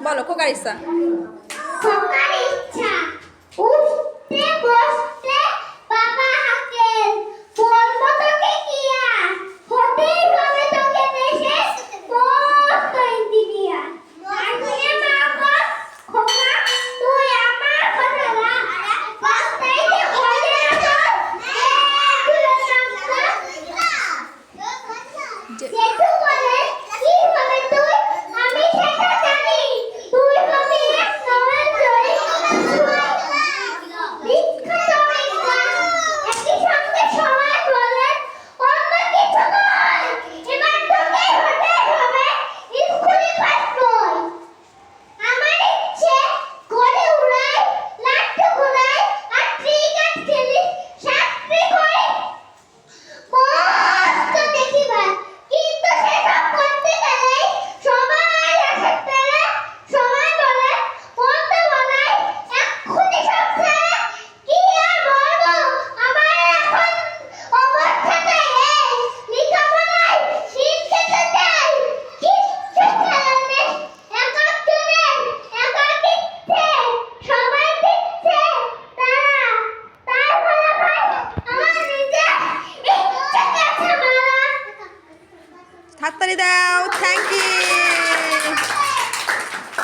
বলো খোকার ইচ্ছা। খোকার ইচ্ছা উঠতে বসতে বাবা হাঁকেন, বলবো তোকে কি আর, হতেই হবে তোকে দেশে মস্ত ইঞ্জিনিয়ার। আর শুনে মা বল, খোকা তুই আমার কথা রাখ, রাস্তায় হলে আমার জেঠু বলে কি হবে তুই, আমি সেটা জানি, তুই হবি এক নোবেল জয়ী বিখ্যাত বিজ্ঞান। একই সঙ্গে সবাই বলেন অন্য কিছু নয়, এবার তোকে হতে হবে স্কুলে ফার্স্ট বয়। আমার ইচ্ছে ঘরে উড়াই, লাট্টু ঘুরাই, আর ক্রিকেট খেলি, শাস্ত্রী করি, মস্ত দেখিবার। কিন্তু সেসব করতে গেলে সবাই আসে পেলে, সবাই বলে বলতে বলাই এক্ষুনি সব ছেড়ে, কি আর বলবো আমার এখন অবস্থাটা এই, লেখাপড়ায় দিন খেতে চাই, কিচ্ছু খেলার নেই, একাত্তরে একাকিত্বে সবাই দিচ্ছে তারা, তার ফলাফল আমার নিজের ইচ্ছে গেছে মারা। হাততালি দাও, থ্যাংক ইউ।